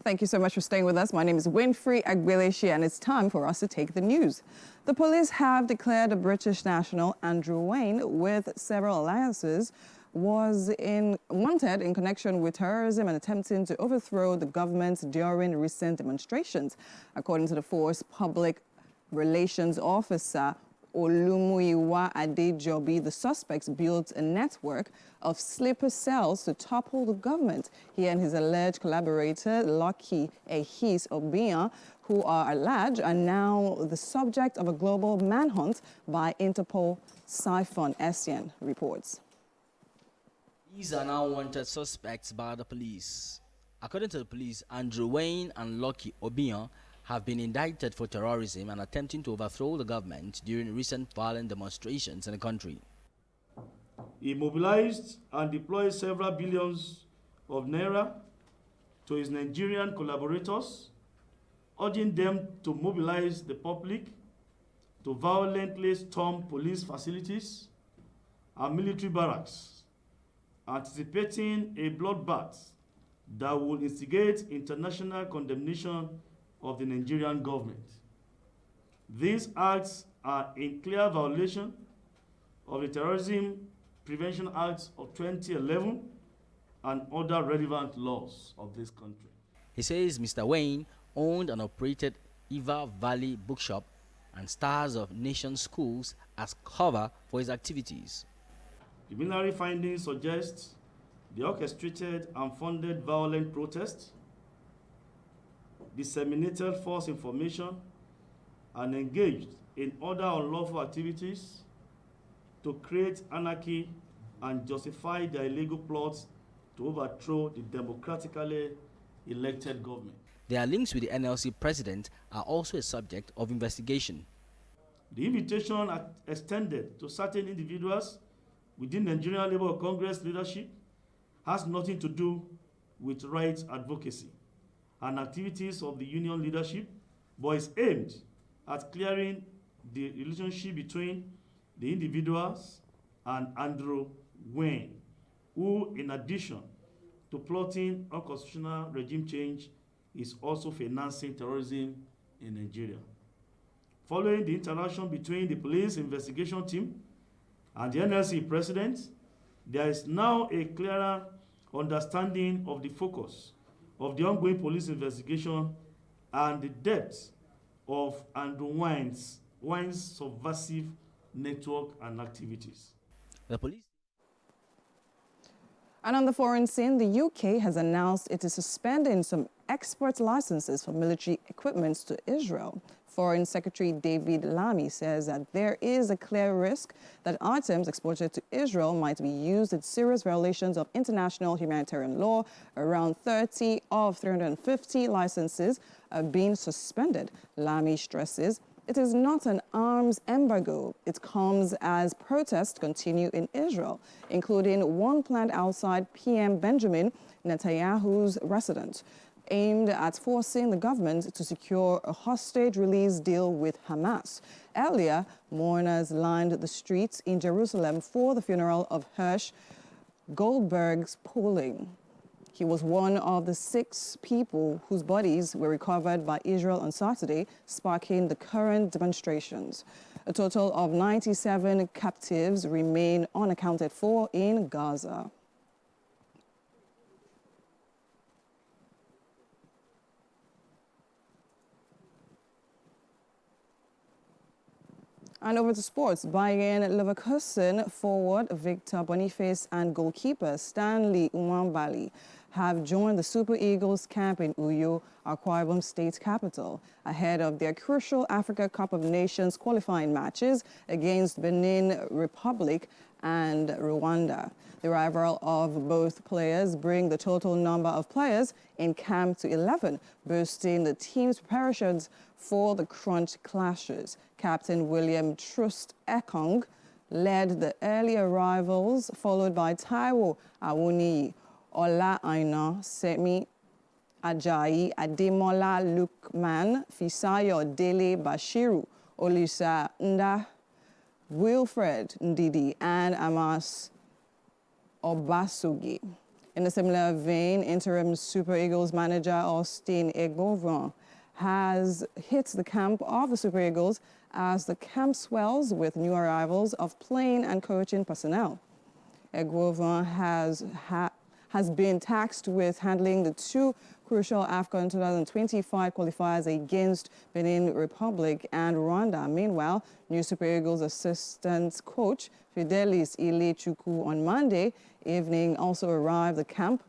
Thank you so much for staying with us. My name is Wynne and it's time for us to take the news. The police have declared a British national, Andrew Wynne, with several alliances, was wanted in connection with terrorism and attempting to overthrow the government during recent demonstrations. According to the force public relations officer, Olumuyiwa Adejobi, the suspects built a network of sleeper cells to topple the government. He and his alleged collaborator, Lucky Ehis Obiyan, who are alleged, are now the subject of a global manhunt by Interpol. Siphon Essien reports. These are now wanted suspects by the police. According to the police, Andrew Wynne and Lucky Obiyan have been indicted for terrorism and attempting to overthrow the government during recent violent demonstrations in the country. He mobilized and deployed several billions of naira to his Nigerian collaborators, urging them to mobilize the public to violently storm police facilities and military barracks, anticipating a bloodbath that will instigate international condemnation of the Nigerian government. These acts are in clear violation of the Terrorism Prevention Act of 2011 and other relevant laws of this country. He says Mr. Wynne owned and operated Eva Valley Bookshop and Stars of Nation schools as cover for his activities. Preliminary findings suggest the orchestrated and funded violent protests, disseminated false information, and engaged in other unlawful activities to create anarchy and justify their illegal plots to overthrow the democratically elected government. Their links with the NLC president are also a subject of investigation. The invitation extended to certain individuals within the Nigerian Labour Congress leadership has nothing to do with rights advocacy and activities of the union leadership, but is aimed at clearing the relationship between the individuals and Andrew Wynne, who, in addition to plotting unconstitutional regime change, is also financing terrorism in Nigeria. Following the interaction between the police investigation team and the NLC president, there is now a clearer understanding of the focus of the ongoing police investigation and the depth of Andrew Wynne's subversive network and activities. The police. And on the foreign scene, the UK has announced it is suspending some export licenses for military equipment to Israel. Foreign Secretary David Lammy says that there is a clear risk that items exported to Israel might be used in serious violations of international humanitarian law. Around 30 of 350 licenses are being suspended. Lammy stresses it is not an arms embargo. It comes as protests continue in Israel, including one planned outside PM Benjamin Netanyahu's residence, aimed at forcing the government to secure a hostage release deal with Hamas. Earlier, mourners lined the streets in Jerusalem for the funeral of Hirsch Goldberg's Poling. He was one of the 6 people whose bodies were recovered by Israel on Saturday, sparking the current demonstrations. A total of 97 captives remain unaccounted for in Gaza. And over to sports. Bayern Leverkusen forward Victor Boniface and goalkeeper Stanley Nwabali have joined the Super Eagles camp in Uyo, Akwa Ibom State capital, ahead of their crucial Africa Cup of Nations qualifying matches against Benin Republic and Rwanda. The arrival of both players bring the total number of players in camp to 11, boosting the team's preparations for the crunch clashes. Captain William Trust Ekong led the early arrivals, followed by Taiwo Awuniyi, Ola Aina, Semi Ajayi, Ademola Lukman, Fisayo Dele Bashiru, Olisa Nda, Wilfred Ndidi, and Amas Obasugi. In a similar vein, interim Super Eagles manager Austin Egovan has hit the camp of the Super Eagles as the camp swells with new arrivals of playing and coaching personnel. Egovan has been tasked with handling the two crucial AFCON 2025 qualifiers against Benin Republic and Rwanda. Meanwhile, new Super Eagles assistant coach Fidelis Ilechukwu on Monday evening also arrived at the camp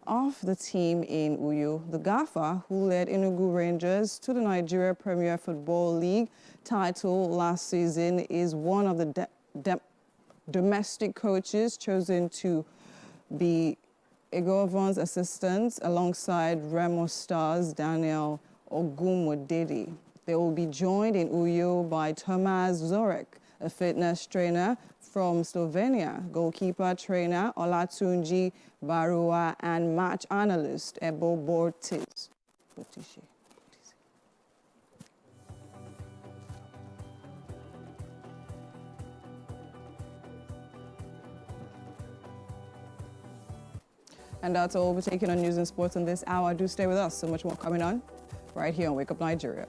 of the team in Uyo. The Gaffer, who led Enugu Rangers to the Nigeria Premier Football League title last season, is one of the domestic coaches chosen to be Egovan's assistants alongside Remo stars Daniel Ogumodede. They will be joined in Uyo by Tomasz Zorek, a fitness trainer from Slovenia, goalkeeper trainer Olatunji Barua, and match analyst Ebo Bortiz. And that's all we're taking on news and sports in this hour. Do stay with us. So much more coming on right here on Wake Up Nigeria.